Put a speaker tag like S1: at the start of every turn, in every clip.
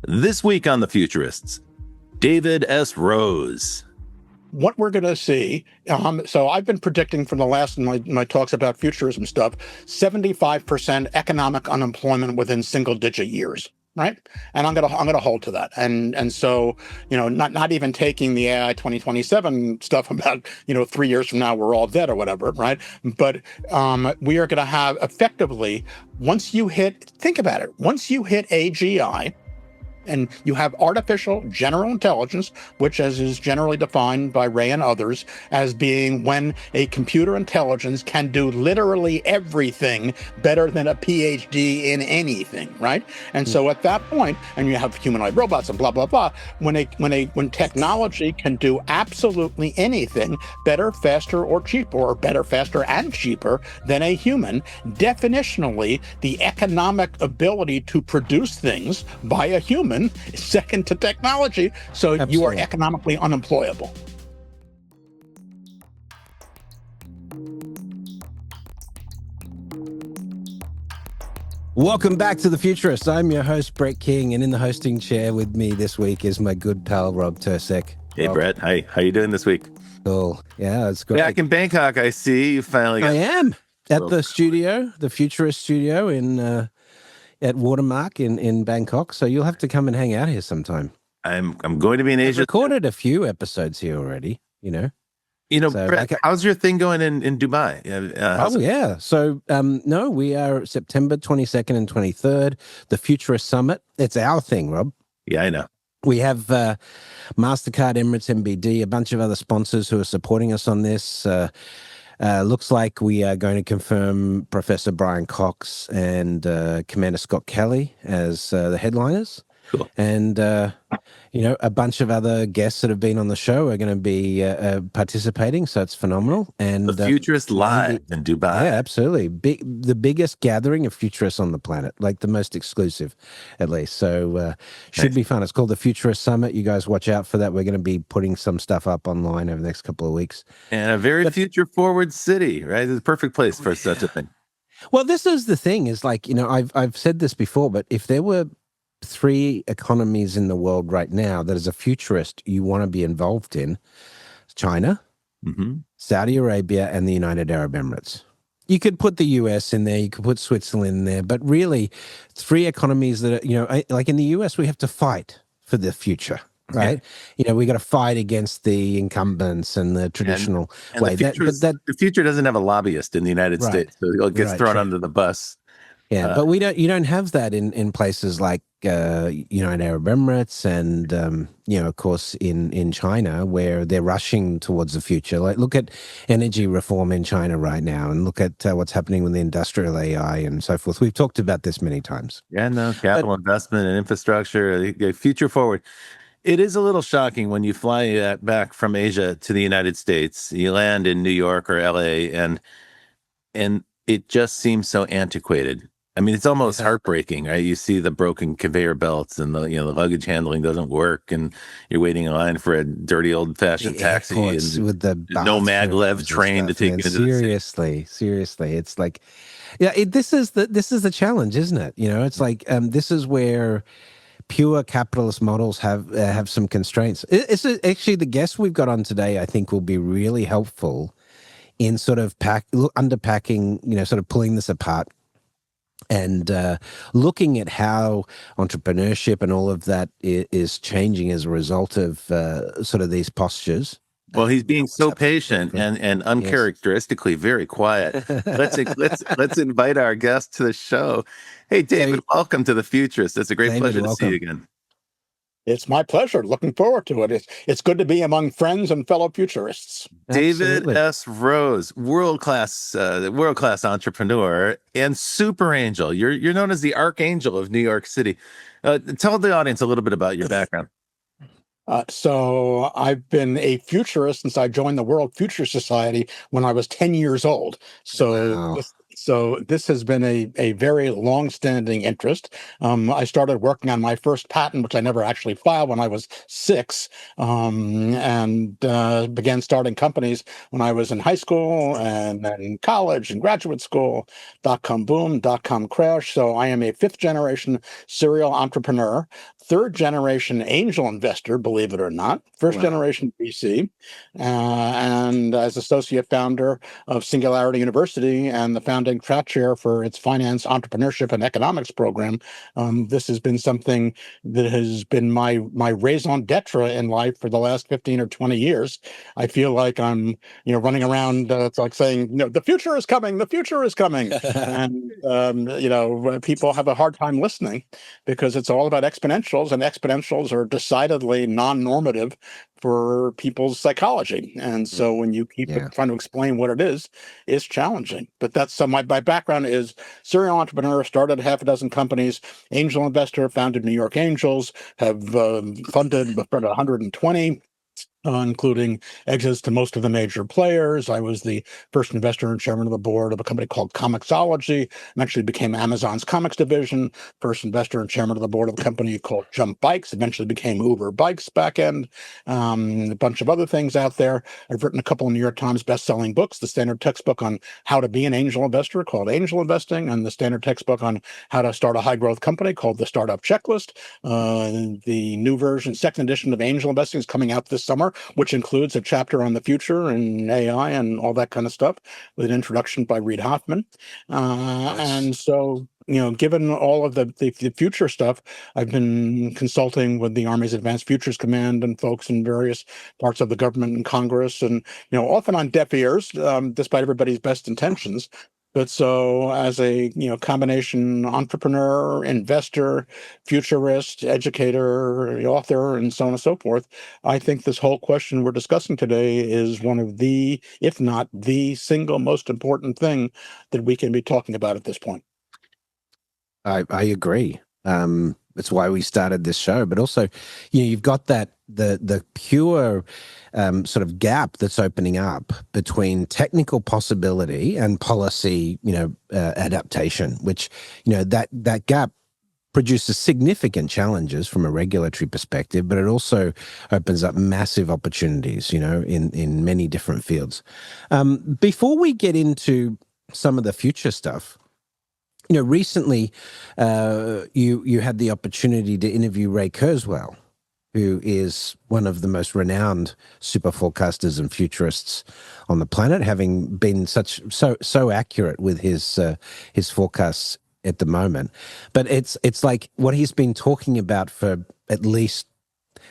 S1: This week on The Futurists, David S. Rose.
S2: What we're going to see, so I've been predicting from the last my talks about futurism stuff, 75% economic unemployment within single-digit years, right? And I'm gonna hold to that. And so, not even taking the AI 2027 stuff about 3 years from now we're all dead or whatever, right? But we are going to have effectively, think about it, once you hit AGI. And you have artificial general intelligence, which as is generally defined by Ray and others as being when a computer intelligence can do literally everything better than a PhD in anything, right? And so at that point, and you have humanoid robots and blah, blah, blah, when technology can do absolutely anything better, faster, or cheaper, or better, faster, and cheaper than a human, definitionally, the economic ability to produce things by a human is second to technology, so Absolutely. You are economically unemployable.
S3: Welcome back to The Futurists. I'm your host, Brett King, and in the hosting chair with me this week is my good pal, Rob Tercek.
S1: Hey,
S3: Rob.
S1: Brett. Hi. How you doing this week?
S3: Cool. Yeah, it's great.
S1: Back in Bangkok, I see. You finally got...
S3: I am at the studio, the Futurist studio in... at Watermark in Bangkok, so you'll have to come and hang out here sometime.
S1: I'm going to be in Asia.
S3: I've recorded a few episodes here already, so,
S1: Brett, how's your thing going in Dubai?
S3: Yeah. So, no, we are September 22nd and 23rd, the Futurist Summit. It's our thing, Rob.
S1: Yeah, I know.
S3: We have MasterCard, Emirates, MBD, a bunch of other sponsors who are supporting us on this. Looks like we are going to confirm Professor Brian Cox and Commander Scott Kelly as the headliners.
S1: Cool.
S3: And, a bunch of other guests that have been on the show are going to be participating, so it's phenomenal. And
S1: the Futurist Live in Dubai.
S3: Yeah, absolutely. The biggest gathering of futurists on the planet, like the most exclusive, at least. So should be fun. It's called the Futurist Summit. You guys watch out for that. We're going to be putting some stuff up online over the next couple of weeks.
S1: And a very future-forward city, right? It's the perfect place for such a thing.
S3: Well, this is the thing, is like, I've said this before, but if there were 3 economies in the world right now that as a futurist you want to be involved in, China, Saudi Arabia, and the United Arab Emirates. You could put the US in there, you could put Switzerland in there, but really 3 economies that are, like in the US, we have to fight for the future, right? Yeah. We got to fight against the incumbents and the traditional way.
S1: The future doesn't have a lobbyist in the United States, so it gets thrown under the bus.
S3: Yeah, but you don't have that in places like United Arab Emirates and of course in China, where they're rushing towards the future. Like, look at energy reform in China right now, and look at what's happening with the industrial AI and so forth. We've talked about this many times.
S1: Yeah, no, capital investment and infrastructure, future forward. It is a little shocking when you fly back from Asia to the United States. You land in New York or LA, and it just seems so antiquated. I mean, it's almost heartbreaking, right? You see the broken conveyor belts, and the luggage handling doesn't work, and you're waiting in line for a dirty old-fashioned taxi, and
S3: with the
S1: no maglev train to take you into
S3: seriously, it's like, this is the challenge, isn't it? It's like this is where pure capitalist models have some constraints. It's actually the guest we've got on today, I think, will be really helpful in sort of unpacking, sort of pulling this apart. And looking at how entrepreneurship and all of that is changing as a result of sort of these postures.
S1: Well, he's being so patient and uncharacteristically very quiet. Let's invite our guest to the show. Hey, David, welcome to The Futurists. It's a great pleasure to see you again.
S2: It's my pleasure. Looking forward to it. It's good to be among friends and fellow futurists.
S1: David S. Rose, world-class entrepreneur and super angel. You're known as the Archangel of New York City. Tell the audience a little bit about your background.
S2: So I've been a futurist since I joined the World Future Society when I was 10 years old. So So this has been a very long-standing interest. I started working on my first patent, which I never actually filed, when I was 6, and began starting companies when I was in high school and then in college and graduate school. Dot-com boom, dot-com crash. So I am a fifth-generation serial entrepreneur, third-generation angel investor, believe it or not, first-generation VC, and as associate founder of Singularity University and the founding track chair for its finance, entrepreneurship, and economics program. This has been something that has been my raison d'etre in life for the last 15 or 20 years. I feel like I'm running around. It's like saying, the future is coming. The future is coming, and people have a hard time listening because it's all about exponentials, and exponentials are decidedly non-normative for people's psychology. And so when you keep trying to explain what it is, it's challenging. But that's my background is serial entrepreneur, started half a dozen companies, angel investor, founded New York Angels, have funded about 120. Including exits to most of the major players. I was the first investor and chairman of the board of a company called Comixology, and actually became Amazon's comics division. First investor and chairman of the board of a company called Jump Bikes, eventually became Uber Bikes back end. A bunch of other things out there. I've written a couple of New York Times best-selling books, the standard textbook on how to be an angel investor called Angel Investing, and the standard textbook on how to start a high-growth company called the Startup Checklist. The new version, second edition of Angel Investing is coming out this summer, which includes a chapter on the future and AI and all that kind of stuff, with an introduction by Reid Hoffman. Nice. And so, given all of the future stuff, I've been consulting with the Army's Advanced Futures Command and folks in various parts of the government and Congress, and often on deaf ears, despite everybody's best intentions. But so as a combination entrepreneur, investor, futurist, educator, author, and so on and so forth, I think this whole question we're discussing today is one of the, if not the single most important thing that we can be talking about at this point.
S3: I agree. That's why we started this show. But also, you've got that the pure sort of gap that's opening up between technical possibility and policy, adaptation, which, that gap produces significant challenges from a regulatory perspective, but it also opens up massive opportunities, in many different fields. Before we get into some of the future stuff, recently you had the opportunity to interview Ray Kurzweil, who is one of the most renowned super forecasters and futurists on the planet, having been so accurate with his forecasts at the moment. But it's like what he's been talking about for at least,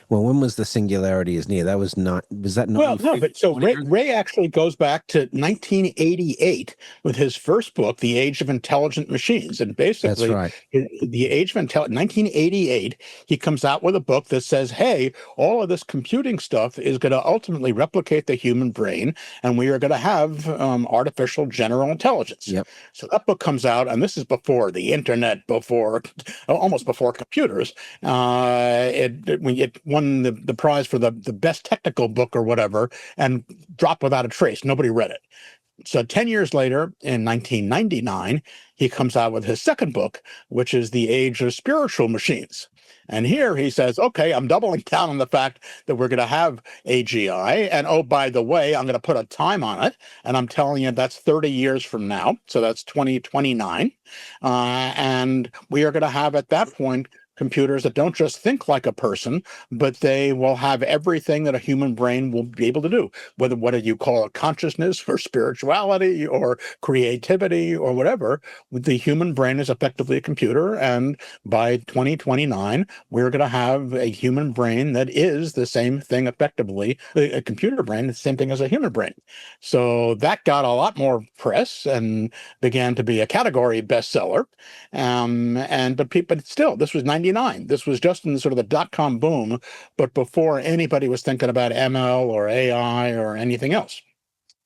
S3: well, when was the singularity is near? That was not, was that not?
S2: Well, no, but so Ray actually goes back to 1988 with his first book, The Age of Intelligent Machines. And basically,
S3: that's right.
S2: The Age of Intelligence, 1988, he comes out with a book that says, hey, all of this computing stuff is going to ultimately replicate the human brain, and we are going to have artificial general intelligence.
S3: Yep.
S2: So that book comes out, and this is before the internet, almost before computers. It won the prize for the best technical book or whatever, and dropped without a trace. Nobody read it. So 10 years later, in 1999, he comes out with his second book, which is The Age of Spiritual Machines. And here he says, okay, I'm doubling down on the fact that we're going to have AGI. And oh, by the way, I'm going to put a time on it. And I'm telling you, that's 30 years from now. So that's 2029. And we are going to have at that point computers that don't just think like a person, but they will have everything that a human brain will be able to do. Whether you call it consciousness or spirituality or creativity or whatever, the human brain is effectively a computer. And by 2029, we're going to have a human brain that is the same thing effectively, a computer brain, the same thing as a human brain. So that got a lot more press and began to be a category bestseller. But still, this was 99. This was just in sort of the dot-com boom, but before anybody was thinking about ML or AI or anything else.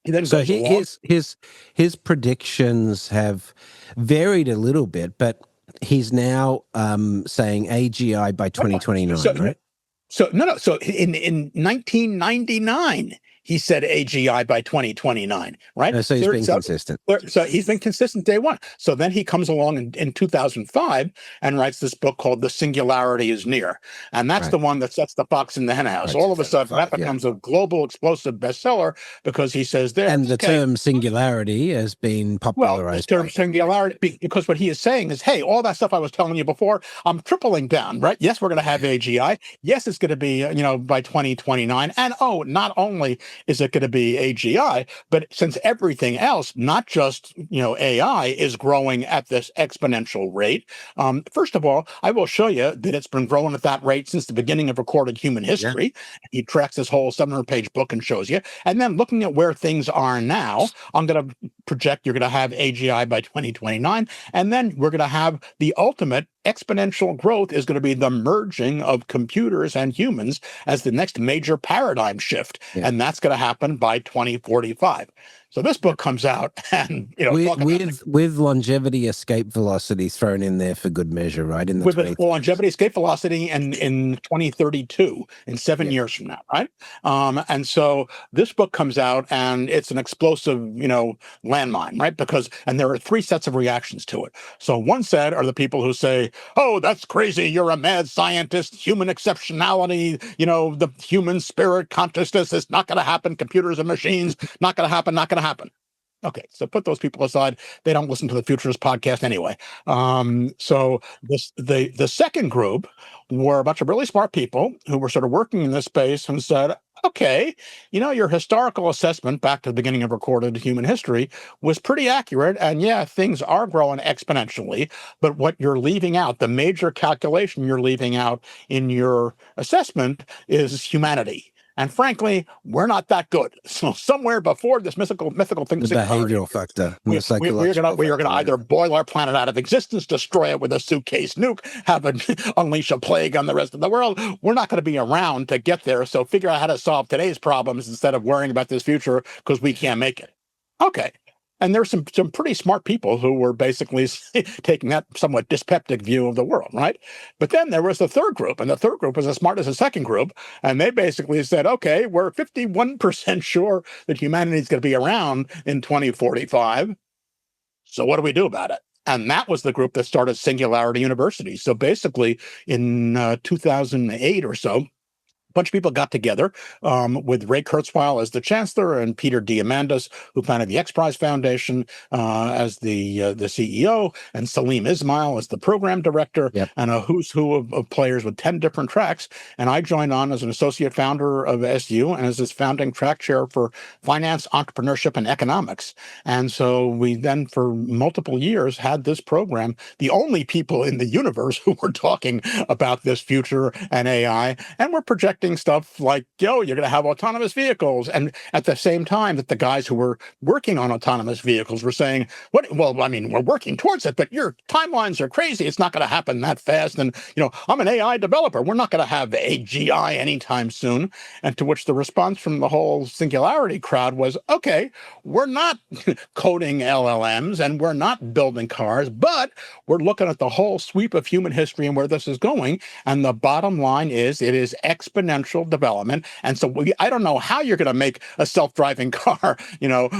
S2: He then
S3: so
S2: goes
S3: his predictions have varied a little bit, but he's now saying AGI by 2029, right?
S2: So in 1999, he said AGI by 2029, right?
S3: So he's been consistent.
S2: So he's been consistent day one. So then he comes along in 2005 and writes this book called The Singularity is Near. And that's the one that sets the fox in the henhouse. All of a sudden, that becomes a global explosive bestseller because he says there.
S3: And the term singularity has been popularized.
S2: Well, the term singularity, because what he is saying is, hey, all that stuff I was telling you before, I'm tripling down, right? Yes, we're going to have AGI. Yes, it's going to be, by 2029. And not only is it going to be AGI, but since everything else, not just, AI, is growing at this exponential rate, first of all, I will show you that it's been growing at that rate since the beginning of recorded human history. Yeah. He tracks this whole 700-page book and shows you. And then looking at where things are now, I'm going to project you're going to have AGI by 2029. And then we're going to have the ultimate exponential growth is going to be the merging of computers and humans as the next major paradigm shift. Yeah. And that's going to happen by 2045. So this book comes out, and
S3: with longevity escape velocity thrown in there for good measure, right?
S2: With longevity escape velocity in 2032, in 7 years from now, right? And so this book comes out, and it's an explosive, landmine, right? And there are three sets of reactions to it. So one set are the people who say, "Oh, that's crazy! You're a mad scientist. Human exceptionality, the human spirit consciousness is not going to happen. Computers and machines, not going to happen. Not going to happen." Okay, so put those people aside. They don't listen to the Futurists podcast anyway. So the second group were a bunch of really smart people who were sort of working in this space and said, okay, your historical assessment back to the beginning of recorded human history was pretty accurate. And yeah, things are growing exponentially. But what you're leaving out, the major calculation you're leaving out in your assessment is humanity. And frankly, we're not that good. So somewhere before this mythical thing,
S3: the behavioral factor,
S2: we are going to either boil our planet out of existence, destroy it with a suitcase nuke, unleash a plague on the rest of the world. We're not going to be around to get there. So figure out how to solve today's problems instead of worrying about this future because we can't make it. Okay. And there's some pretty smart people who were basically taking that somewhat dyspeptic view of the world, right? But then there was the third group, and the third group was as smart as the second group, and they basically said, okay, we're 51% sure that humanity is going to be around in 2045, so what do we do about it? And that was the group that started Singularity University. So basically, in 2008 or so, a bunch of people got together with Ray Kurzweil as the chancellor and Peter Diamandis, who founded the X Prize Foundation, as the CEO, and Salim Ismail as the program director, and a who's who of players with 10 different tracks. And I joined on as an associate founder of SU and as his founding track chair for finance, entrepreneurship, and economics. And so we then, for multiple years, had this program, the only people in the universe who were talking about this future and AI, and we're projecting stuff like, you're going to have autonomous vehicles. And at the same time that the guys who were working on autonomous vehicles were saying, we're working towards it, but your timelines are crazy. It's not going to happen that fast. And, I'm an AI developer. We're not going to have AGI anytime soon. And to which the response from the whole Singularity crowd was, okay, we're not coding LLMs and we're not building cars, but we're looking at the whole sweep of human history and where this is going. And the bottom line is it is exponential development. And so I don't know how you're going to make a self-driving car,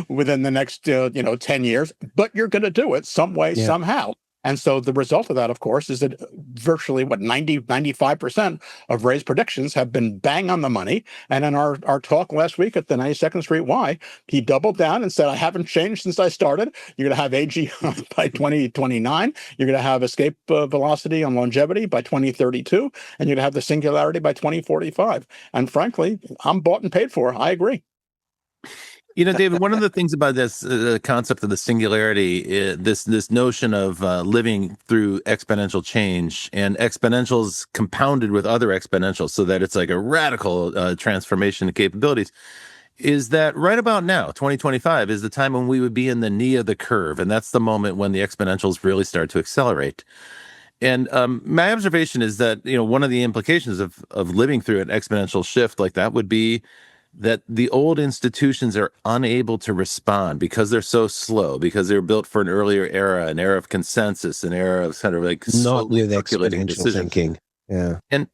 S2: within the next, 10 years, but you're going to do it some way, somehow. And so the result of that, of course, is that virtually 95% of Ray's predictions have been bang on the money. And in our talk last week at the 92nd Street Y, he doubled down and said, I haven't changed since I started. You're going to have AGI by 2029. You're going to have escape velocity on longevity by 2032. And you're going to have the singularity by 2045. And frankly, I'm bought and paid for. I agree.
S1: David, one of the things about this concept of the singularity, this notion of living through exponential change, and exponentials compounded with other exponentials so that it's like a radical transformation of capabilities, is that right about now, 2025, is the time when we would be in the knee of the curve. And that's the moment when the exponentials really start to accelerate. And my observation is that, one of the implications of living through an exponential shift like that would be that the old institutions are unable to respond because they're so slow, because they're built for an earlier era, an era of consensus, an era of kind of like
S3: not with exponential thinking. Yeah.
S1: And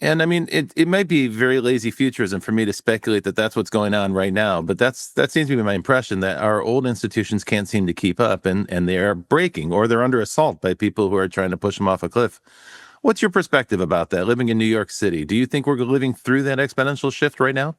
S1: I mean, it might be very lazy futurism for me to speculate that that's what's going on right now, but that seems to be my impression, that our old institutions can't seem to keep up, and they are breaking, or they're under assault by people who are trying to push them off a cliff. What's your perspective about that? Living in New York City, do you think we're living through that exponential shift right now?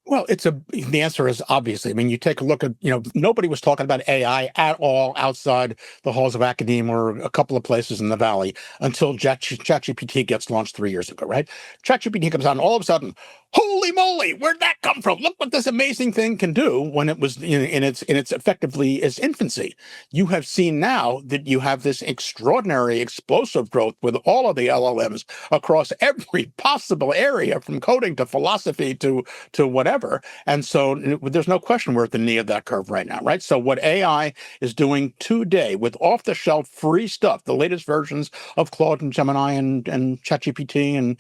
S2: Well, the answer is obviously. I mean, you take a look at, nobody was talking about AI at all outside the halls of academia or a couple of places in the valley until ChatGPT gets launched 3 years ago, right? ChatGPT comes out, and all of a sudden, holy moly, where'd that come from? Look what this amazing thing can do when it was in its effectively its infancy. You have seen now that you have this extraordinary explosive growth with all of the LLMs across every possible area, from coding to philosophy to whatever. And so there's no question we're at the knee of that curve right now, right? So what AI is doing today with off-the-shelf free stuff, the latest versions of Claude and Gemini and ChatGPT and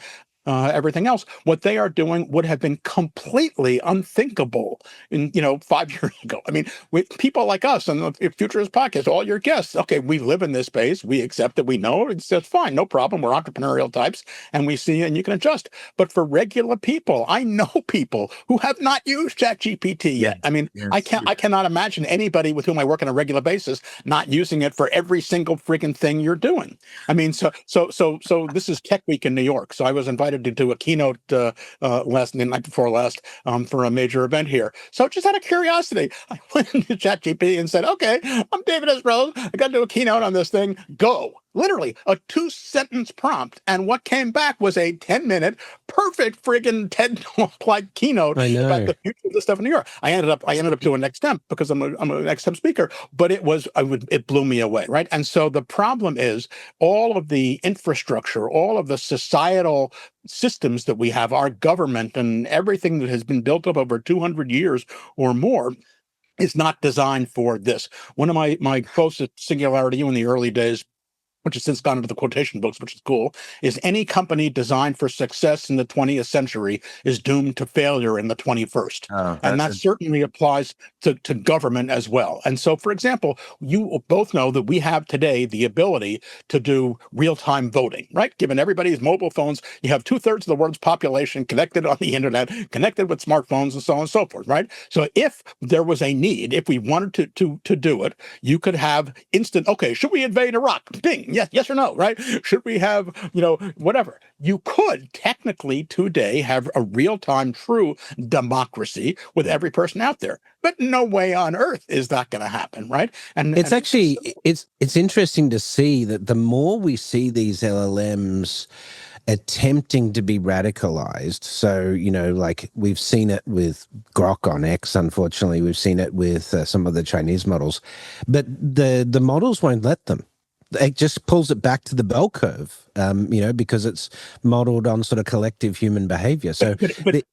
S2: everything else, what they are doing would have been completely unthinkable 5 years ago. I mean, with people like us and the Futurist podcast, all your guests, okay, we live in this space, we accept it, we know it's just fine, no problem. We're entrepreneurial types, and we see, and you can adjust. But for regular people, I know people who have not used ChatGPT yet. I mean,
S1: Yes.
S2: I cannot imagine anybody with whom I work on a regular basis not using it for every single freaking thing you're doing. I mean, so this is Tech Week in New York. So I was invited to do a keynote the night before last for a major event here. So just out of curiosity, I went into ChatGPT and said, "Okay, I'm David S. Rose. I got to do a keynote on this thing. Go." Literally a 2-sentence prompt, and what came back was a 10-minute, perfect friggin' TED Talk-like keynote
S3: I
S2: about
S3: know.
S2: the future of this stuff in New York. I ended up doing next step because I'm a next step speaker, but it blew me away, right? And so the problem is all of the infrastructure, all of the societal systems that we have, our government and everything that has been built up over 200 years or more, is not designed for this. One of my closest singularity in the early days, which has since gone into the quotation books, which is cool, is any company designed for success in the 20th century is doomed to failure in the 21st.
S1: Oh,
S2: And
S1: that's
S2: that certainly applies to government as well. And so, for example, you both know that we have today the ability to do real-time voting, right? Given everybody's mobile phones, you have 2/3 of the world's population connected on the internet, connected with smartphones and so on and so forth, right? So if there was a need, if we wanted to do it, you could have instant, okay, should we invade Iraq? Ding, yes or no, right? Should we have, whatever? You could technically today have a real-time true democracy with every person out there. But no way on earth is that going to happen, right?
S3: It's actually it's interesting to see that the more we see these LLMs attempting to be radicalized, so like we've seen it with Grok on X, unfortunately we've seen it with some of the Chinese models, but the models won't let them. It just pulls it back to the bell curve, because it's modeled on sort of collective human behavior. So
S2: but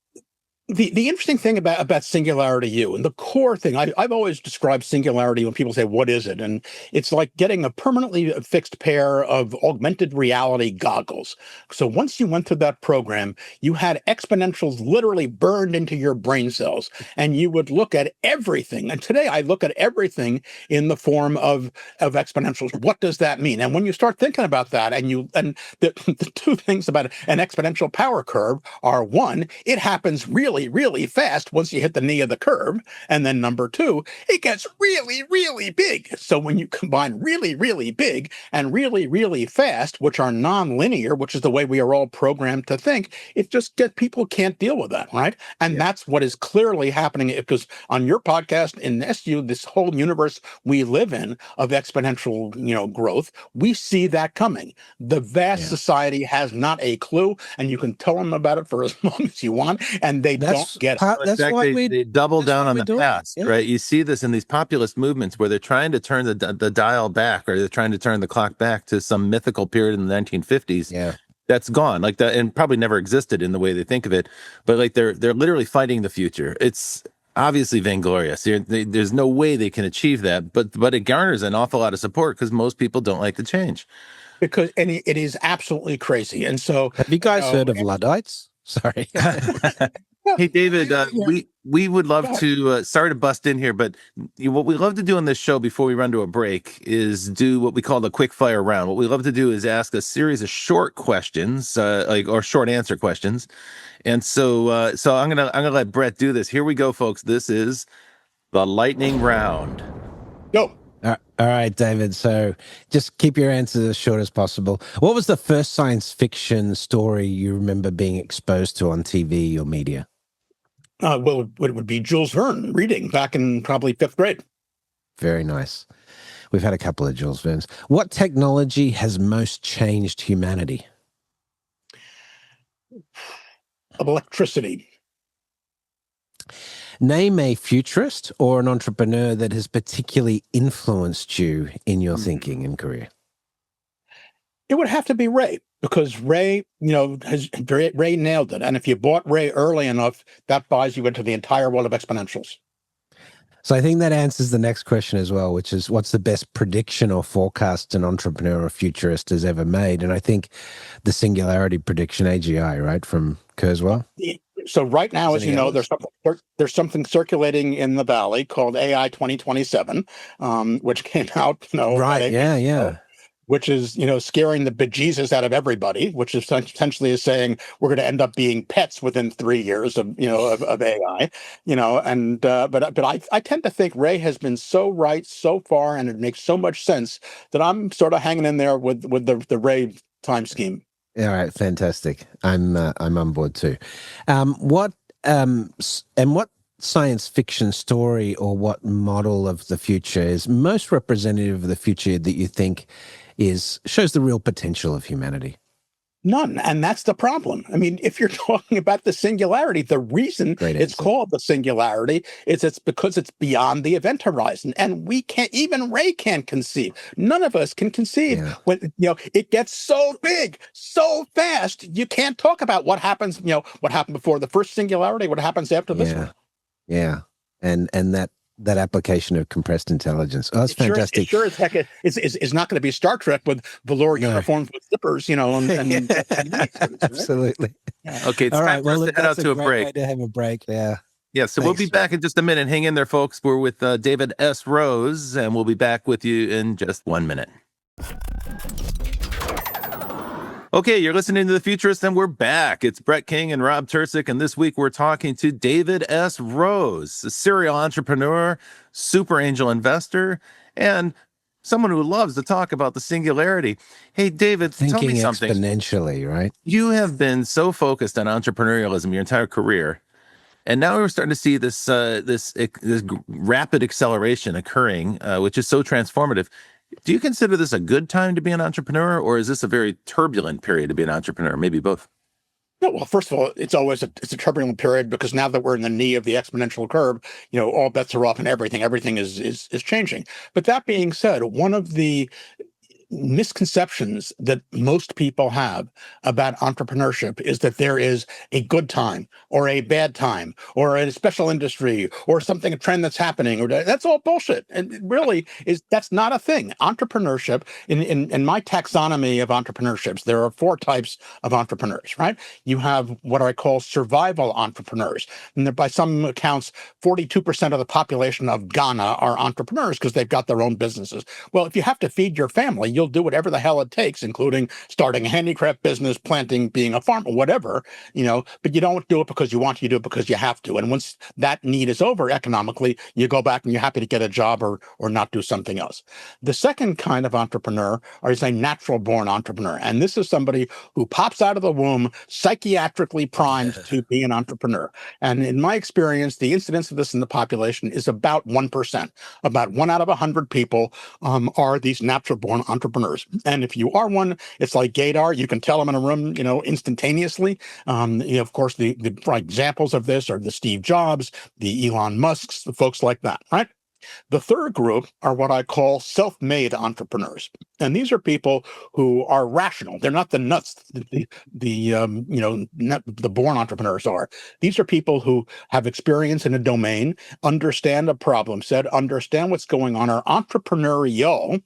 S2: the interesting thing about Singularity U, and the core thing, I've always described Singularity when people say, what is it? And it's like getting a permanently fixed pair of augmented reality goggles. So once you went through that program, you had exponentials literally burned into your brain cells, and you would look at everything. And today I look at everything in the form of exponentials. What does that mean? And when you start thinking about that, and the two things about an exponential power curve are, one, it happens really, really fast once you hit the knee of the curve. And then number two, it gets really, really big. So when you combine really, really big and really, really fast, which are non-linear, which is the way we are all programmed to think, it just people can't deal with that, right? And that's what is clearly happening, because on your podcast in SU, this whole universe we live in of exponential, growth, we see that coming. The vast society has not a clue, and you can tell them about it for as long as you want, and they don't get it.
S1: In fact, they double down on the past, right? You see this in these populist movements where they're trying to turn the dial back, or they're trying to turn the clock back to some mythical period in the 1950s.
S3: Yeah.
S1: That's gone, like that, and probably never existed in the way they think of it. But like they're literally fighting the future. It's obviously vainglorious. There's no way they can achieve that, but it garners an awful lot of support because most people don't like the change.
S2: Because it is absolutely crazy. And so,
S3: Have you guys heard of Luddites? Sorry.
S1: Hey, David,
S2: Yeah.
S1: we would love
S2: Go ahead.
S1: to. Sorry to bust in here, but what we love to do on this show before we run to a break is do what we call the quick fire round. What we love to do is ask a series of short questions, or short answer questions. And so I'm gonna let Brett do this. Here we go, folks. This is the lightning round.
S2: Go.
S3: All right, David. So just keep your answers as short as possible. What was the first science fiction story you remember being exposed to on TV or media?
S2: Well, it would be Jules Verne reading back in probably fifth grade.
S3: Very nice. We've had a couple of Jules Verne's. What technology has most changed humanity?
S2: Electricity.
S3: Name a futurist or an entrepreneur that has particularly influenced you in your thinking and career.
S2: It would have to be Ray, because Ray, Ray nailed it. And if you bought Ray early enough, that buys you into the entire world of exponentials.
S3: So I think that answers the next question as well, which is what's the best prediction or forecast an entrepreneur or futurist has ever made? And I think the singularity prediction, AGI, right, from Kurzweil.
S2: So right now,
S3: Is
S2: as you
S3: any
S2: know,
S3: others?
S2: there's something circulating in the Valley called AI 2027, which came out, about
S3: Right.
S2: 8 weeks
S3: Yeah.
S2: ago, which is, scaring the bejesus out of everybody, which is essentially is saying we're going to end up being pets within 3 years of AI, but I tend to think Ray has been so right so far, and it makes so much sense that I'm sort of hanging in there with the Ray time scheme.
S3: All right. Fantastic. I'm on board too. What and what science fiction story or what model of the future is most representative of the future that you think is shows the real potential of humanity?
S2: None. And that's the problem. I mean, if you're talking about the singularity, the reason
S3: Great
S2: it's
S3: answer.
S2: called the singularity is it's because it's beyond the event horizon. And we can't, even Ray can't conceive. None of us can conceive
S3: Yeah.
S2: when, it gets so big, so fast. You can't talk about what happens, what happened before the first singularity, what happens after this
S3: Yeah.
S2: one.
S3: Yeah. And that application of compressed intelligence. Oh, that's
S2: It
S3: fantastic.
S2: sure as heck is not going to be Star Trek with velour
S3: No.
S2: uniforms with zippers, and right?
S3: Absolutely.
S2: Yeah.
S1: Okay, it's
S3: All
S1: time
S3: right.
S1: for us
S3: Well,
S1: to
S3: look,
S1: head out
S3: that's a
S1: to a
S3: great
S1: break.
S3: way to have a break. Yeah.
S1: Yeah, so we'll
S3: Thanks,
S1: be back in just a minute. Hang in there, folks. We're with David S. Rose, and we'll be back with you in just 1 minute. Okay, you're listening to The Futurists, and we're back. It's Brett King and Rob Tercek, and this week we're talking to David S. Rose, a serial entrepreneur, super angel investor, and someone who loves to talk about the singularity. Hey, David, tell me
S3: Thinking
S1: something.
S3: exponentially, right?
S1: You have been so focused on entrepreneurialism your entire career, and now we're starting to see this rapid acceleration occurring, which is so transformative. Do you consider this a good time to be an entrepreneur, or is this a very turbulent period to be an entrepreneur? Maybe both.
S2: No, well, first of all, it's a turbulent period because now that we're in the knee of the exponential curve, all bets are off and everything is changing. But that being said, one of the misconceptions that most people have about entrepreneurship is that there is a good time or a bad time or a special industry or something, a trend that's happening, or that's all bullshit. And it really is, that's not a thing. Entrepreneurship, in my taxonomy of entrepreneurships, there are 4 types of entrepreneurs, right? You have what I call survival entrepreneurs. And by some accounts, 42% of the population of Ghana are entrepreneurs because they've got their own businesses. Well, if you have to feed your family, you'll do whatever the hell it takes, including starting a handicraft business, planting, being a farmer, whatever, but you don't do it because you want to, you do it because you have to. And once that need is over economically, you go back and you're happy to get a job or not do something else. The second kind of entrepreneur is a natural born entrepreneur. And this is somebody who pops out of the womb psychiatrically primed to be an entrepreneur. And in my experience, the incidence of this in the population is about 1%. About 1 out of 100 people are these natural born entrepreneurs. And if you are one, it's like Gaydar. You can tell them in a room, instantaneously. Of course, the examples of this are the Steve Jobs, the Elon Musks, the folks like that, right? The third group are what I call self-made entrepreneurs. And these are people who are rational. They're not the nuts the born entrepreneurs are. These are people who have experience in a domain, understand a problem set, understand what's going on, are entrepreneurial,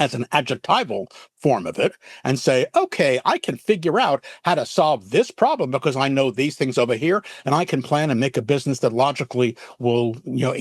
S2: as an adjectival form of it and say, okay, I can figure out how to solve this problem because I know these things over here, and I can plan and make a business that logically will,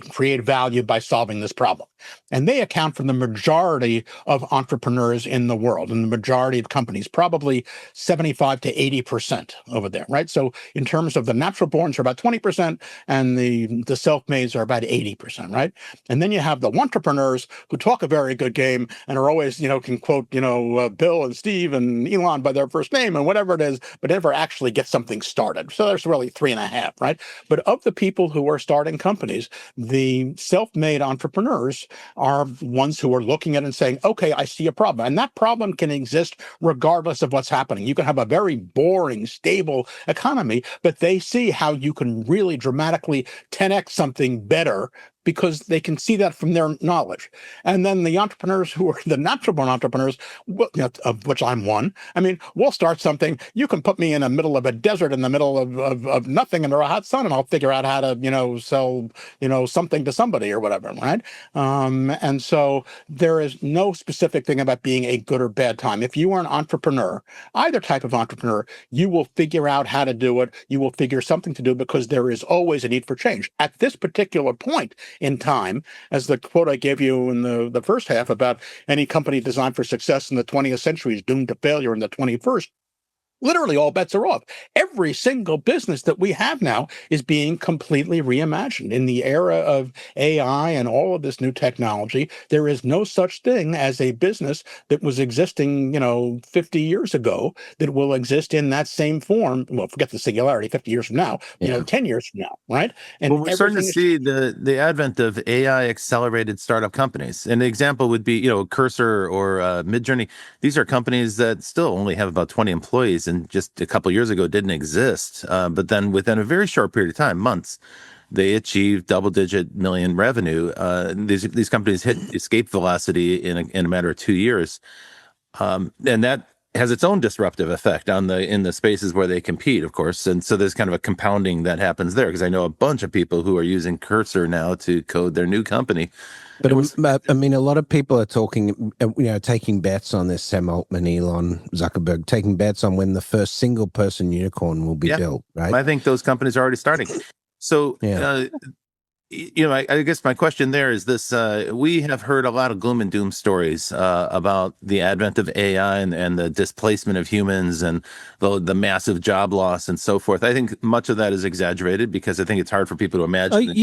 S2: create value by solving this problem. And they account for the majority of entrepreneurs in the world and the majority of companies, probably 75 to 80% over there, right? So in terms of the natural borns are about 20%, and the self-mades are about 80%, right? And then you have the entrepreneurs who talk a very good game and are always, can quote, Bill and Steve and Elon by their first name and whatever it is, but never actually get something started. So there's really 3.5, right? But of the people who are starting companies, the self-made entrepreneurs are ones who are looking at it and saying, okay, I see a problem. And that problem can exist regardless of what's happening. You can have a very boring, stable economy, but they see how you can really dramatically 10x something better because they can see that from their knowledge. And then the entrepreneurs who are the natural born entrepreneurs, of which I'm one, I mean, we'll start something. You can put me in the middle of a desert in the middle of nothing under a hot sun, and I'll figure out how to, sell, something to somebody or whatever, right? And so there is no specific thing about being a good or bad time. If you are an entrepreneur, either type of entrepreneur, you will figure out how to do it. You will figure something to do because there is always a need for change. At this particular point in time, as the quote I gave you in the first half about any company designed for success in the 20th century is doomed to failure in the 21st. Literally, all bets are off. Every single business that we have now is being completely reimagined. In the era of AI and all of this new technology, there is no such thing as a business that was existing, 50 years ago that will exist in that same form. Well, forget the singularity 50 years from now, 10 years from now, right? And
S1: Well, we're starting to see the advent of AI accelerated startup companies. An example would be, Cursor or Midjourney. These are companies that still only have about 20 employees, and just a couple of years ago didn't exist. But then within a very short period of time, months, they achieved double-digit million revenue. These companies hit escape velocity in a matter of 2 years, and that has its own disruptive effect in the spaces where they compete, of course. And so there's kind of a compounding that happens there, because I know a bunch of people who are using Cursor now to code their new company.
S3: But I mean, a lot of people are talking, taking bets on this. Sam Altman, Elon, Zuckerberg, taking bets on when the first single person unicorn will be built, right?
S1: I think those companies are already starting. So, I guess my question there is this: we have heard a lot of gloom and doom stories about the advent of AI and the displacement of humans and the massive job loss and so forth. I think much of that is exaggerated because I think it's hard for people to imagine.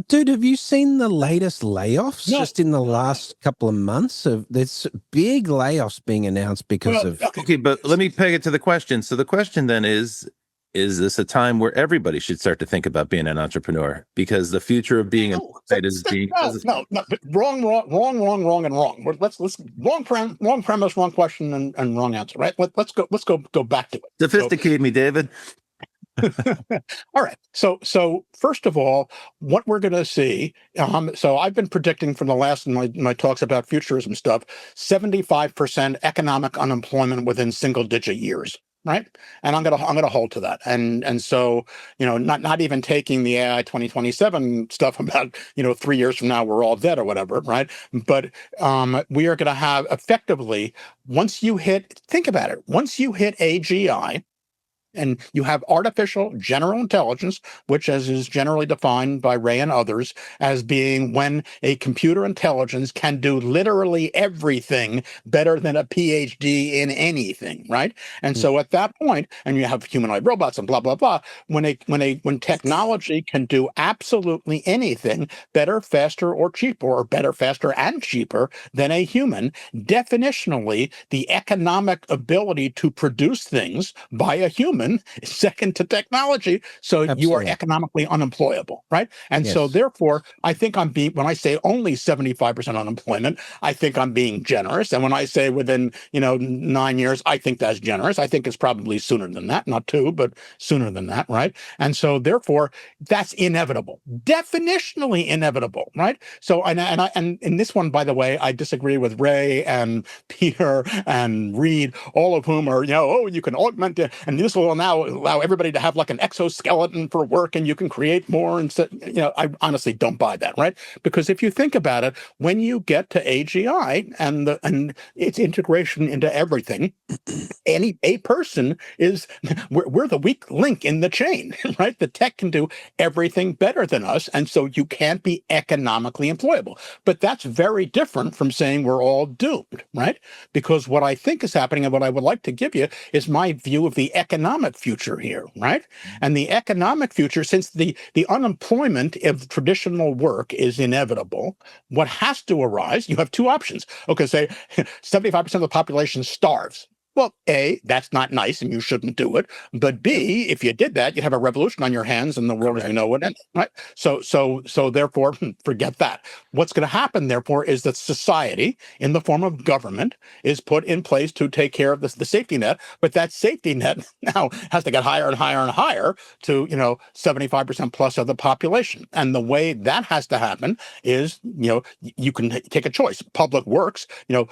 S3: Dude, have you seen the latest layoffs just in the last couple of months? There's big layoffs being announced because of...
S1: Okay, but let me peg it to the question. So the question then is this a time where everybody should start to think about being an entrepreneur? Because the future of being employed is being...
S2: No, wrong, and wrong. Let's wrong premise, wrong question, and wrong answer, right? Let's go back to it.
S1: Sophisticate me, David.
S2: All right. So first of all, what we're going to see. So I've been predicting from the last my talks about futurism stuff, 75% economic unemployment within single-digit years. Right. And I'm gonna hold to that. And so, not even taking the AI 2027 stuff about, 3 years from now, we're all dead or whatever. Right. But we are going to have effectively, think about it, once you hit AGI, and you have artificial general intelligence, which, as is generally defined by Ray and others, as being when a computer intelligence can do literally everything better than a PhD in anything, right? And so at that point, and you have humanoid robots and blah, blah, blah, when technology can do absolutely anything better, faster, or cheaper, or better, faster, and cheaper than a human, definitionally, the economic ability to produce things by a human is second to technology. So you are economically unemployable, right? And so therefore, I think when I say only 75% unemployment, I think I'm being generous. And when I say within, 9 years, I think that's generous. I think it's probably sooner than that, not 2, but sooner than that, right? And so therefore, that's inevitable, definitionally inevitable, right? So, and in this one, by the way, I disagree with Ray and Peter and Reed, all of whom are, you can augment it, and this will will now allow everybody to have like an exoskeleton for work and you can create more. And so, I honestly don't buy that, right? Because if you think about it, when you get to AGI and its integration into everything, a person is we're the weak link in the chain, right? The tech can do everything better than us, and so you can't be economically employable. But that's very different from saying we're all doomed, right? Because what I think is happening and what I would like to give you is my view of the economic future here, right? And the economic future, since the unemployment of traditional work is inevitable, what has to arise, you have two options. Okay, say 75% of the population starves. Well, A, that's not nice and you shouldn't do it. But B, if you did that, you'd have a revolution on your hands and the world as we know would end, right? So therefore, forget that. What's going to happen, therefore, is that society, in the form of government, is put in place to take care of the safety net. But that safety net now has to get higher and higher and higher to, 75% plus of the population. And the way that has to happen is, you can take a choice. Public works,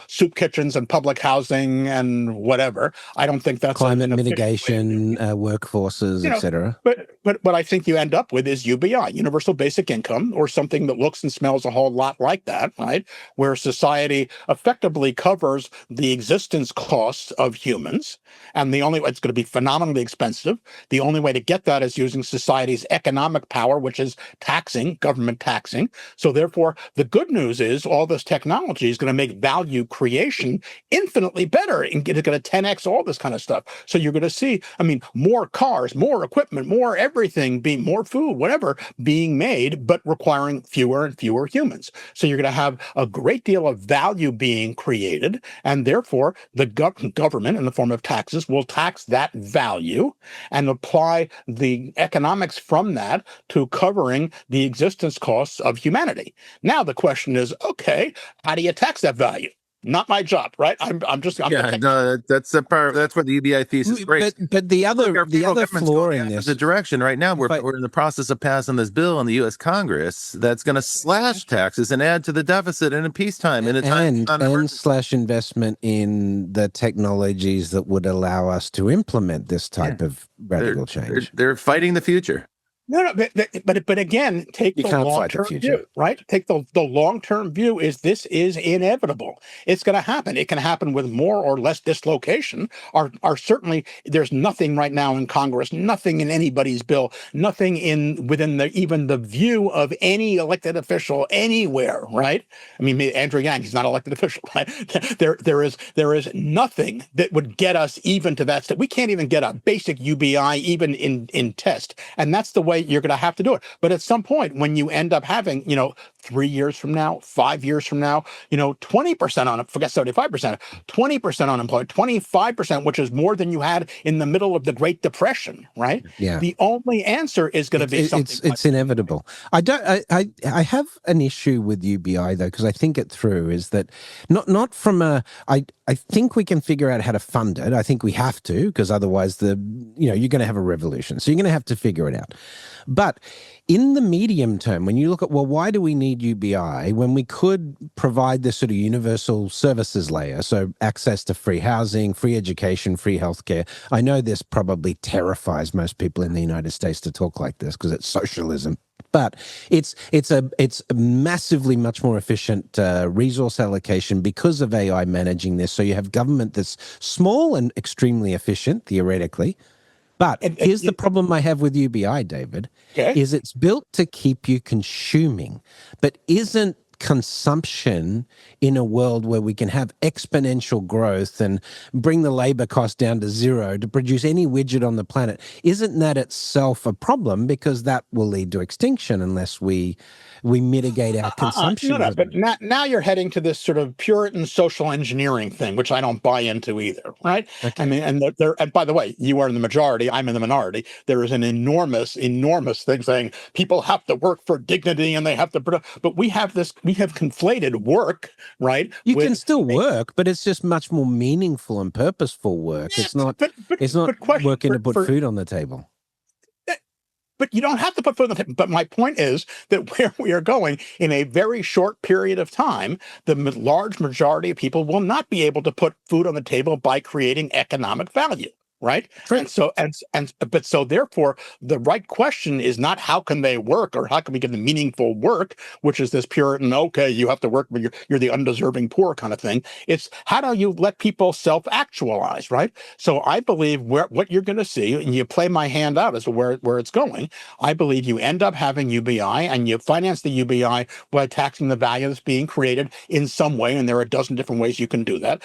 S2: soup kitchens and public housing and whatever. I don't think that's
S3: climate mitigation, workforces, etc.
S2: But what I think you end up with is UBI, universal basic income, or something that looks and smells a whole lot like that, right? Where society effectively covers the existence costs of humans, and the only way it's going to be phenomenally expensive. The only way to get that is using society's economic power, which is taxing, government taxing. So therefore, the good news is all this technology is going to make value creation infinitely better and it's going to 10x all this kind of stuff. So you're going to see, more cars, more equipment, more everything, more food, whatever, being made, but requiring fewer and fewer humans. So you're going to have a great deal of value being created, and therefore the government, in the form of taxes, will tax that value and apply the economics from that to covering the existence costs of humanity. Now the question is, okay, how do you tax that value? Not my job, right? I'm
S1: no, that's the part. That's what the UBI thesis is great.
S3: But the other flaw in this,
S1: the direction right now, we're in the process of passing this bill in the U.S. Congress that's going to slash taxes and add to the deficit in a peacetime
S3: and slash investment in the technologies that would allow us to implement this type of radical change.
S1: They're fighting the future.
S2: No, but again, take the long-term view, right? Take the long-term view this is inevitable. It's going to happen. It can happen with more or less dislocation. Are certainly, there's nothing right now in Congress, nothing in anybody's bill, nothing within even the view of any elected official anywhere, right? Andrew Yang, he's not an elected official, right? There is nothing that would get us even to that step. We can't even get a basic UBI even in test, and that's the way you're going to have to do it. But at some point, when you end up having, 3 years from now, 5 years from now, 20% on it, forget 75%, 20% unemployed, 25%, which is more than you had in the middle of the Great Depression, right?
S3: Yeah.
S2: The only answer is going to be something.
S3: It's inevitable. I have an issue with UBI though, because I think it through is that not from I think we can figure out how to fund it. I think we have to, because otherwise you're going to have a revolution. So you're going to have to figure it out. But in the medium term, when you look at, why do we need UBI when we could provide this sort of universal services layer? So access to free housing, free education, free healthcare. I know this probably terrifies most people in the United States to talk like this because it's socialism. But it's massively much more efficient resource allocation because of AI managing this. So you have government that's small and extremely efficient, theoretically. But here's the problem I have with UBI, David, is it's built to keep you consuming, but isn't consumption in a world where we can have exponential growth and bring the labor cost down to zero to produce any widget on the planet. Isn't that itself a problem? Because that will lead to extinction unless we mitigate our consumption.
S2: But now you're heading to this sort of Puritan social engineering thing, which I don't buy into either, right? Okay. And by the way, you are in the majority, I'm in the minority. There is an enormous thing saying people have to work for dignity and they have to, but we have conflated work, right?
S3: You can still work, but it's just much more meaningful and purposeful work. It's not working to put food on the table.
S2: But you don't have to put food on the table. But my point is that where we are going in a very short period of time, the large majority of people will not be able to put food on the table by creating economic value. right?
S3: True.
S2: But so therefore, the right question is not how can they work or how can we get the meaningful work, which is this Puritan, okay, you have to work, but you're the undeserving poor kind of thing. It's how do you let people self-actualize, right? So I believe what you're going to see, and you play my hand out as to where it's going. I believe you end up having UBI, and you finance the UBI by taxing the value that's being created in some way, and there are a dozen different ways you can do that.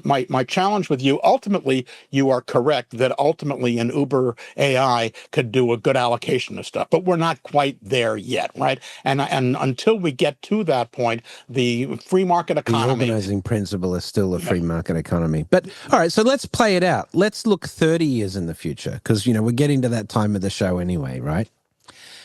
S2: My challenge with you, ultimately, you are correct that ultimately an Uber AI could do a good allocation of stuff, but we're not quite there yet, right? And until we get to that point, the free market
S3: The
S2: economy.
S3: organizing principle is still a free market economy. But all right, so let's play it out. Let's look 30 years in the future because, we're getting to that time of the show anyway, right?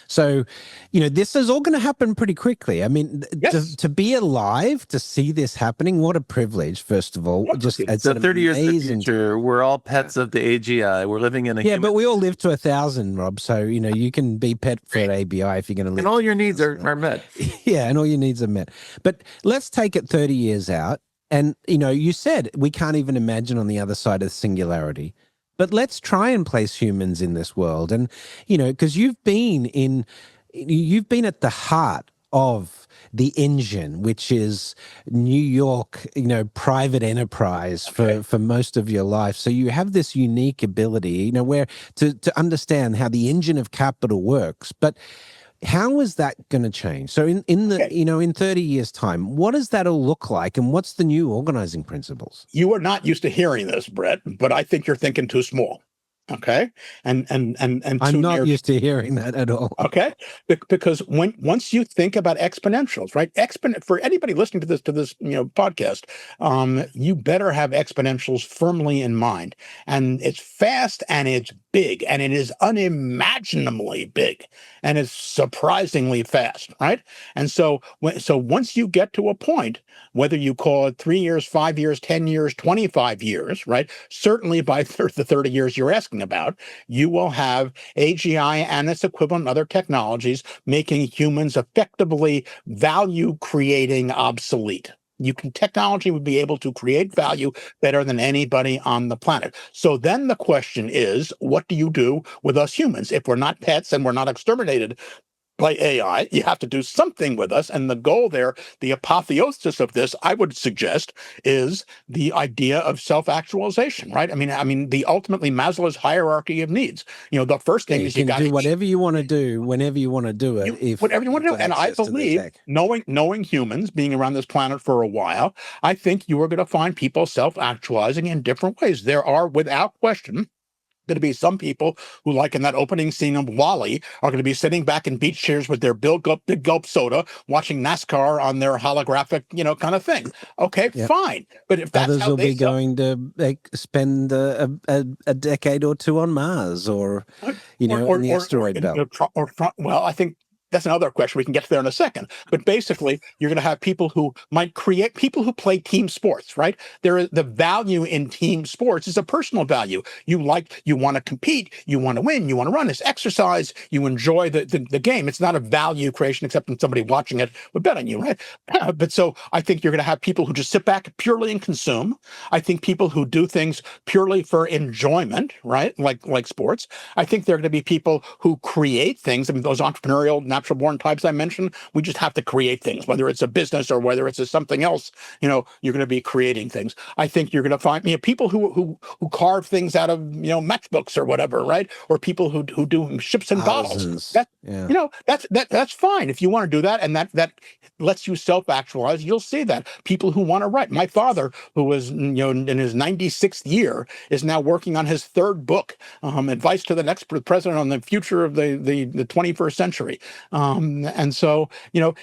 S3: So, this is all going to happen pretty quickly. I mean,
S2: Yes.
S3: to be alive, to see this happening, what a privilege, first of all. Just it's
S1: So 30 years in the
S3: amazing.
S1: future, we're all pets of the AGI. We're living in a
S3: Yeah,
S1: human.
S3: but we all live to 1,000, Rob. So, you can be pet for ABI if you're going to live.
S1: And all your needs are met.
S3: Yeah, and all your needs are met. But let's take it 30 years out. And, you said we can't even imagine on the other side of singularity. But let's try and place humans in this world. And, because you've been at the heart of the engine, which is New York, private enterprise for most of your life. So you have this unique ability, where to understand how the engine of capital works. But how is that going to change? So in 30 years' time, what does that all look like, and what's the new organizing principles?
S2: You are not used to hearing this, Brett, but I think you're thinking too small. Okay, and
S3: I'm not used to hearing that at all.
S2: Okay, because once you think about exponentials, right? For anybody listening to this podcast, you better have exponentials firmly in mind. And it's fast and it's big and it is unimaginably big and it's surprisingly fast, right? And so once you get to a point, whether you call it 3 years, 5 years, 10 years, 25 years, right? Certainly by the 30 years you're asking about, you will have AGI and its equivalent other technologies making humans effectively value creating obsolete. Technology would be able to create value better than anybody on the planet. So then the question is, what do you do with us humans? If we're not pets and we're not exterminated by AI, you have to do something with us. And the goal there, the apotheosis of this, I would suggest, is the idea of self-actualization, right? I mean, the ultimately Maslow's hierarchy of needs. The first thing is
S3: you
S2: got
S3: to do whatever you want to do, whenever you want to do it.
S2: Whatever you want to do. And I believe, knowing humans, being around this planet for a while, I think you are going to find people self-actualizing in different ways. There are, without question, going to be some people who, like in that opening scene of Wall-E, are going to be sitting back in beach chairs with their big gulp soda, watching NASCAR on their holographic, kind of thing. Okay, fine. But if that's
S3: others
S2: how
S3: will be going to spend a decade or two on Mars, or in the asteroid belt.
S2: Well, I think that's another question. We can get there in a second. But basically, you're going to have people who might create, people who play team sports, right? The value in team sports is a personal value. You want to compete, you want to win, you want to run. It's exercise. You enjoy the game. It's not a value creation, except when somebody watching it would bet on you, right? But so I think you're going to have people who just sit back purely and consume. I think people who do things purely for enjoyment, right? Like sports. I think there are going to be people who create things. I mean, those entrepreneurial, natural born types I mentioned, we just have to create things, whether it's a business or whether it's something else. You're going to be creating things. I think you're going to find people who carve things out of matchbooks or whatever, right? Or people who do ships and bottles. That's fine if you want to do that, and that lets you self-actualize. You'll see that people who want to write. My father, who was in his 96th year, is now working on his third book, Advice to the Next President on the Future of the 21st Century. And so,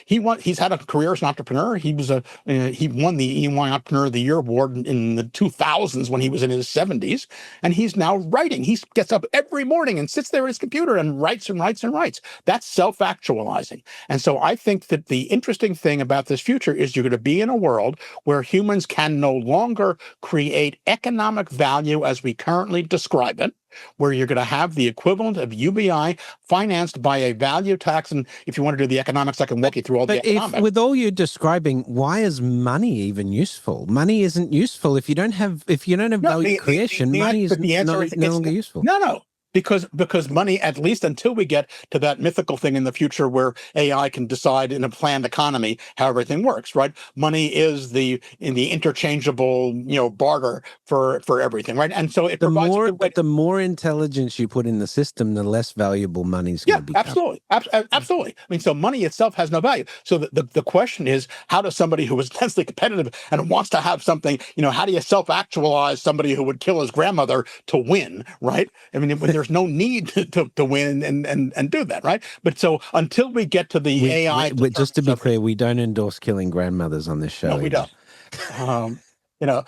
S2: he's had a career as an entrepreneur. He won the EY Entrepreneur of the Year award in the 2000s when he was in his 70s, and he's now writing. He gets up every morning and sits there at his computer and writes and writes and writes. That's self-actualizing. And so I think that the interesting thing about this future is you're going to be in a world where humans can no longer create economic value as we currently describe it. where you're going to have the equivalent of UBI financed by a value tax. And if you want to do the economics, I can walk you through all the
S3: But if,
S2: economics.
S3: with all you're describing, why is money even useful? Money isn't useful if you don't have value creation. Money is no longer useful.
S2: No. Because money, at least until we get to that mythical thing in the future where AI can decide in a planned economy how everything works, right? Money is the interchangeable, barter for everything, right? And so it provides
S3: the more intelligence you put in the system, the less valuable money's going to become.
S2: Absolutely. I mean, so money itself has no value. So the question is, how does somebody who is intensely competitive and wants to have something, how do you self-actualize somebody who would kill his grandmother to win, right? I mean, when there's no need to win and do that, right? But so until we get to the AI,
S3: just to be clear, we don't endorse killing grandmothers on this show.
S2: No, we don't.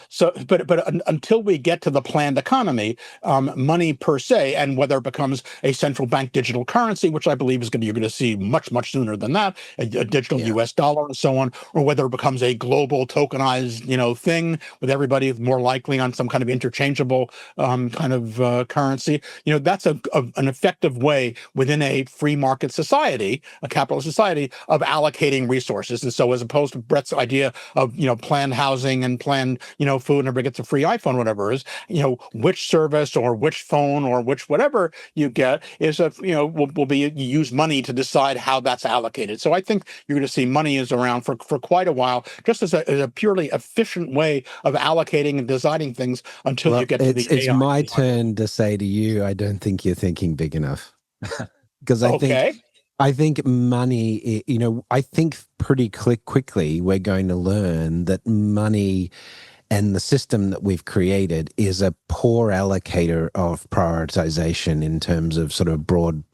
S2: So, but until we get to the planned economy, money per se, and whether it becomes a central bank digital currency, which I believe you're going to see much, much sooner than that, a digital US dollar and so on, or whether it becomes a global tokenized, thing with everybody more likely on some kind of interchangeable currency, that's an effective way within a free market society, a capitalist society, of allocating resources. And so as opposed to Brett's idea of, planned housing and planned, food, and everybody gets a free iPhone, whatever it is, which service or which phone or which whatever you get is will be, you use money to decide how that's allocated. So I think you're going to see money is around for quite a while, just as a purely efficient way of allocating and designing things until you get to the AI.
S3: It's my turn to say to you, I don't think you're thinking big enough. Because I think money, I think pretty quickly we're going to learn that money and the system that we've created is a poor allocator of prioritization in terms of sort of broad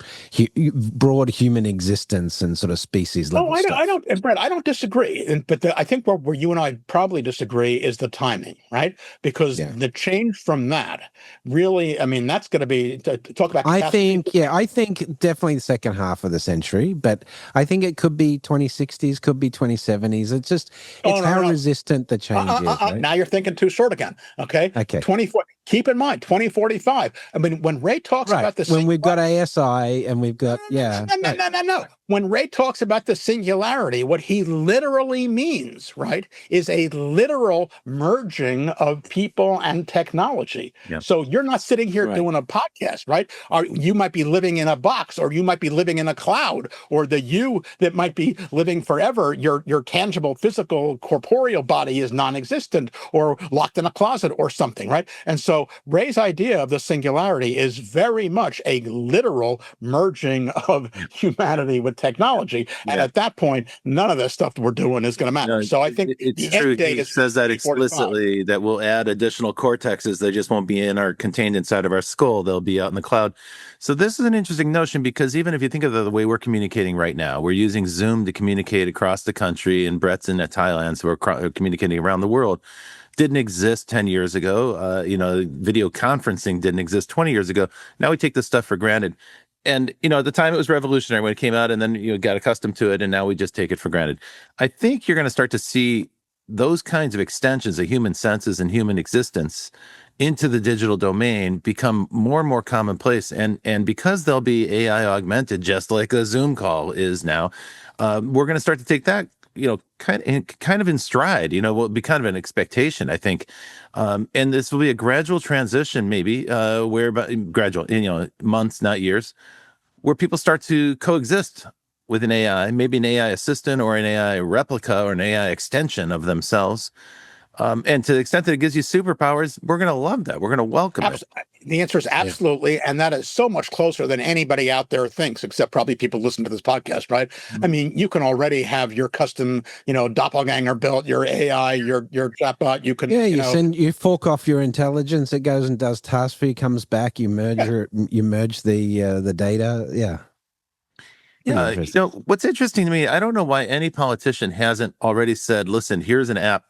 S3: human existence and sort of species level stuff.
S2: Brett, I don't disagree. But I think where you and I probably disagree is the timing, right? Because the change from that really, I mean, that's going to be talk about.
S3: I think definitely the second half of the century, but I think it could be 2060s, could be 2070s. It's just how resistant the change is. Right?
S2: Now you're thinking too short again. Okay. 2040. Keep in mind 2045. I mean, when Ray talks about this,
S3: when we've got ASI and we've got
S2: no. When Ray talks about the singularity, what he literally means, right, is a literal merging of people and technology. Yeah. So you're not sitting here doing a podcast, right? You might be living in a box, or you might be living in a cloud, or the you that might be living forever, your tangible, physical, corporeal body is non-existent or locked in a closet or something, right? And so Ray's idea of the singularity is very much a literal merging of humanity with technology. And at that point, none of this stuff that we're doing is going to matter. So I think
S1: it's true. He says that explicitly, that we'll add additional cortexes. They just won't be contained inside of our skull. They'll be out in the cloud. So this is an interesting notion, because even if you think of the way we're communicating right now, we're using Zoom to communicate across the country, and Brett's in Thailand, so we're communicating around the world. Didn't exist 10 years ago. Video conferencing didn't exist 20 years ago. Now we take this stuff for granted. And, at the time it was revolutionary when it came out, and then you got accustomed to it, and now we just take it for granted. I think you're going to start to see those kinds of extensions of human senses and human existence into the digital domain become more and more commonplace. And because they'll be AI augmented, just like a Zoom call is now, we're going to start to take that, kind of in stride. Will be kind of an expectation, I think. And this will be a gradual transition, maybe, gradual, months, not years, where people start to coexist with an AI, maybe an AI assistant or an AI replica or an AI extension of themselves. And to the extent that it gives you superpowers, we're going to love that. We're going to welcome it.
S2: The answer is absolutely. Yeah. And that is so much closer than anybody out there thinks, except probably people listening to this podcast, right? Mm-hmm. I mean, you can already have your custom, doppelganger built, your AI, your chatbot. You can,
S3: you fork off your intelligence. It goes and does tasks for you, comes back. You merge the data. Yeah.
S1: What's interesting to me, I don't know why any politician hasn't already said, listen, here's an app.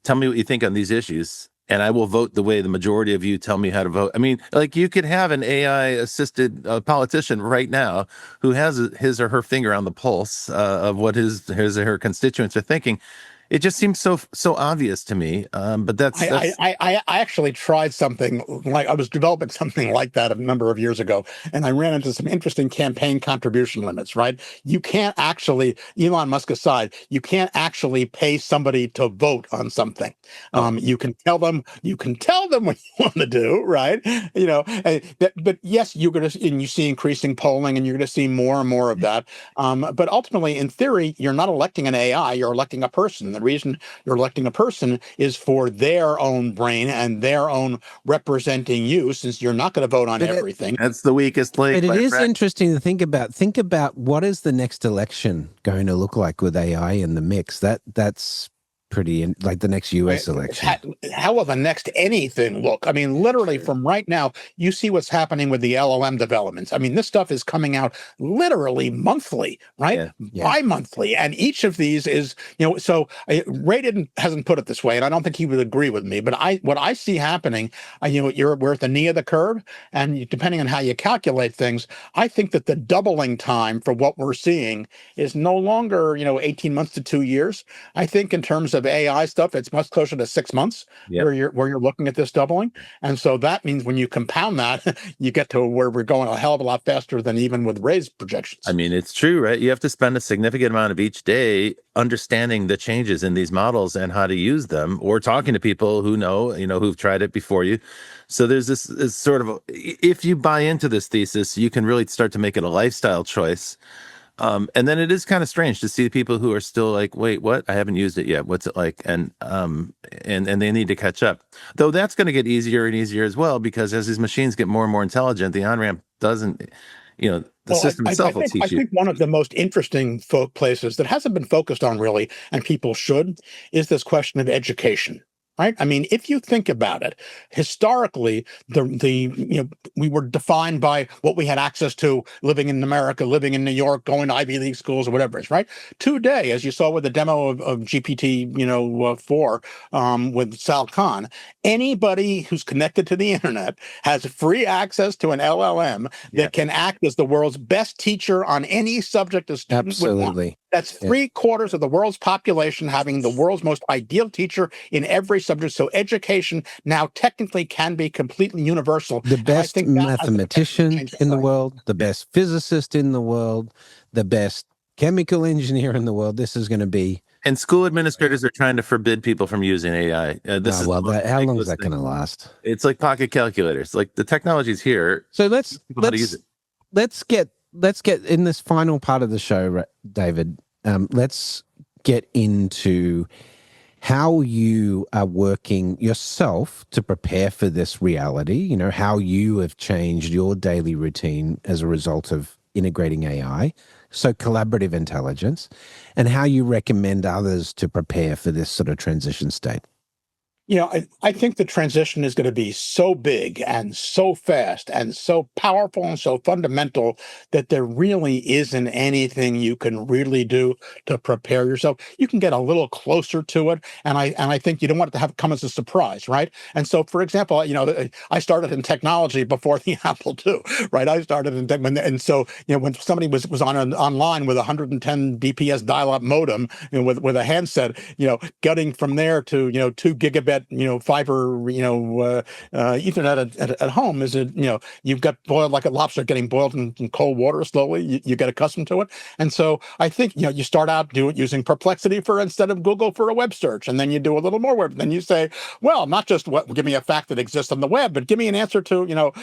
S1: Tell me what you think on these issues, and I will vote the way the majority of you tell me how to vote. I mean, like, you could have an AI-assisted politician right now who has his or her finger on the pulse of what his or her constituents are thinking. it just seems so obvious to me. But that's
S2: I actually tried something like I was developing something like that a number of years ago, and I ran into some interesting campaign contribution limits. Right, you can't actually, Elon Musk aside, you can't actually pay somebody to vote on something.
S1: oh,
S2: You can tell them what you want to do, right? But yes, you're going to, and you see increasing polling, and you're going to see more and more of that. But ultimately, in theory, you're not electing an AI; you're electing a person. The reason you're electing a person is for their own brain and their own representing you, since you're not going to vote on
S3: But
S2: everything.
S1: that's the weakest link,
S3: But it
S1: my
S3: is
S1: friend.
S3: interesting to think about. Think about what is the next election going to look like with AI in the mix. That's like the next
S2: Right?
S3: U.S. election.
S2: How will the next anything look? I mean, literally
S1: Sure.
S2: from right now, you see what's happening with the LLM developments. I mean, this stuff is coming out literally monthly, right?
S1: Yeah.
S3: Yeah.
S2: Bi-monthly. And each of these is, so Ray hasn't put it this way, and I don't think he would agree with me, but what I see happening, we're at the knee of the curve, and depending on how you calculate things, I think that the doubling time for what we're seeing is no longer, 18 months to 2 years. I think in terms of AI stuff, it's much closer to 6 months
S1: Yep.
S2: where you're looking at this doubling. And so that means when you compound that, you get to where we're going a hell of a lot faster than even with Ray's
S1: I
S2: projections.
S1: mean, it's true, right? You have to spend a significant amount of each day understanding the changes in these models and how to use them, or talking to people who know, who've tried it before you. So there's this sort of, if you buy into this thesis, you can really start to make it a lifestyle choice. And then it is kind of strange to see people who are still like, wait, what? I haven't used it yet. What's it like? And they need to catch up. Though that's going to get easier and easier as well, because as these machines get more and more intelligent, the on-ramp doesn't, the
S2: Well,
S1: system itself will
S2: I
S1: teach you.
S2: think one of the most interesting places that hasn't been focused on really, and people should, is this question of education. Right? I mean, if you think about it, historically, we were defined by what we had access to living in America, living in New York, going to Ivy League schools or whatever it is, right? Today, as you saw with the demo of GPT, 4 with Sal Khan, anybody who's connected to the internet has free access to an LLM
S1: Yeah.
S2: that can act as the world's best teacher on any subject a student would want.
S3: Absolutely.
S2: That's
S3: Yeah.
S2: 3/4 of the world's population having the world's most ideal teacher in every subject. So education now technically can be completely universal.
S3: The
S2: And I
S3: best
S2: think that has the potential to
S3: mathematician
S2: change our
S3: in the
S2: life.
S3: world, the best physicist in the world, the best chemical engineer in the world. This is going to be.
S1: And school administrators are trying to forbid people from using AI. This
S3: Oh,
S1: is the
S3: well,
S1: most
S3: how long is
S1: ridiculous
S3: that going
S1: thing.
S3: to last?
S1: It's like pocket calculators. Like the technology's here.
S3: So let's
S1: People know how to use it.
S3: let's get in this final part of the show, David. Let's get into how you are working yourself to prepare for this reality. How you have changed your daily routine as a result of integrating AI, so collaborative intelligence, and how you recommend others to prepare for this sort of transition state.
S2: I think the transition is going to be so big and so fast and so powerful and so fundamental that there really isn't anything you can really do to prepare yourself. You can get a little closer to it, and I think you don't want it to have come as a surprise, right? And so, for example, I started in technology before the Apple II, right? I started in tech, and so when somebody was online with 110 BPS dial-up modem, with a handset, getting from there to 2 gigabit fiber ethernet at home is you've got boiled like a lobster getting boiled in cold water slowly. You get accustomed to it. And so I think you start out using Perplexity for instead of Google for a web search, and then you do a little more web. Then you say, well, not just give me a fact that exists on the web, but give me an answer to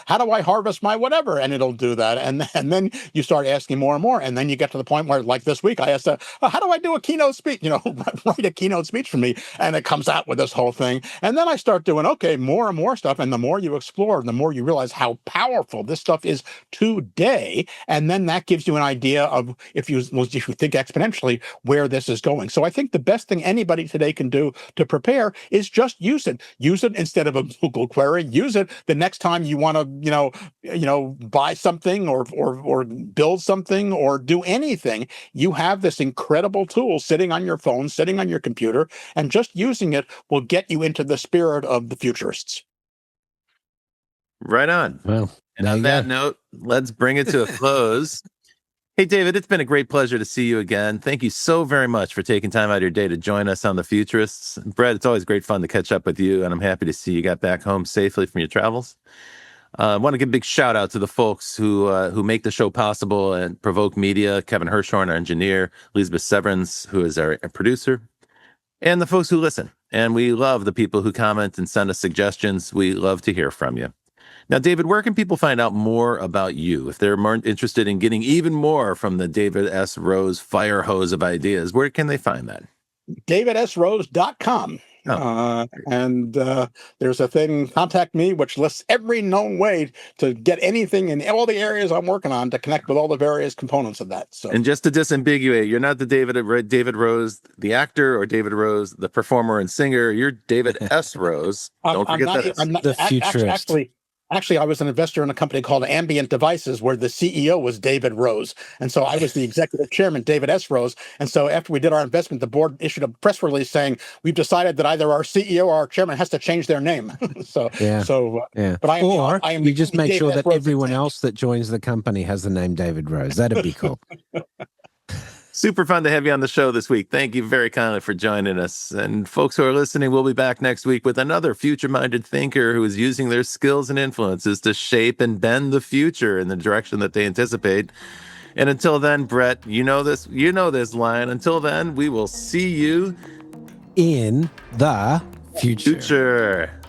S2: how do I harvest my whatever, and it'll do that. And then you start asking more and more, and then you get to the point where, like this week, I asked, how do I do a keynote speech? Write a keynote speech for me, and it comes out with this whole thing. And then I start doing, okay, more and more stuff. And the more you explore, the more you realize how powerful this stuff is today. And then that gives you an idea of, if you think exponentially, where this is going. So I think the best thing anybody today can do to prepare is just use it. Use it instead of a Google query. Use it the next time you want to, buy something or build something or do anything. You have this incredible tool sitting on your phone, sitting on your computer, and just using it will get you into the spirit of the futurists.
S1: Right on.
S3: Well,
S1: And
S3: there
S1: on
S3: you
S1: that
S3: go.
S1: note, let's bring it to a close. Hey, David, it's been a great pleasure to see you again. Thank you so very much for taking time out of your day to join us on the Futurists. Brett, it's always great fun to catch up with you, and I'm happy to see you got back home safely from your travels. I want to give a big shout out to the folks who make the show possible and Provoke Media, Kevin Hirschhorn, our engineer, Elizabeth Severance, who is our producer, and the folks who listen. And we love the people who comment and send us suggestions. We love to hear from you. Now, David, where can people find out more about you? If they're more interested in getting even more from the David S. Rose fire hose of ideas, where can they find that?
S2: davidsrose.com. And there's a thing, contact me, which lists every known way to get anything in all the areas I'm working on to connect with all the various components of that. So,
S1: and just to disambiguate, you're not the David Rose, the actor, or David Rose, the performer and singer. You're David S. Rose. Don't forget that.
S2: I'm not
S3: the futurist.
S2: Actually, I was an investor in a company called Ambient Devices, where the CEO was David Rose. And so I was the executive chairman, David S. Rose. And so after we did our investment, the board issued a press release saying, we've decided that either our CEO or our chairman has to change their name. But
S3: I am you just make David sure that everyone else that joins the company has the name David Rose. That'd be cool.
S1: Super fun to have you on the show this week. Thank you very kindly for joining us. And folks who are listening, we'll be back next week with another future-minded thinker who is using their skills and influences to shape and bend the future in the direction that they anticipate. And until then, Brett, you know this line. Until then, we will see you
S3: in the future.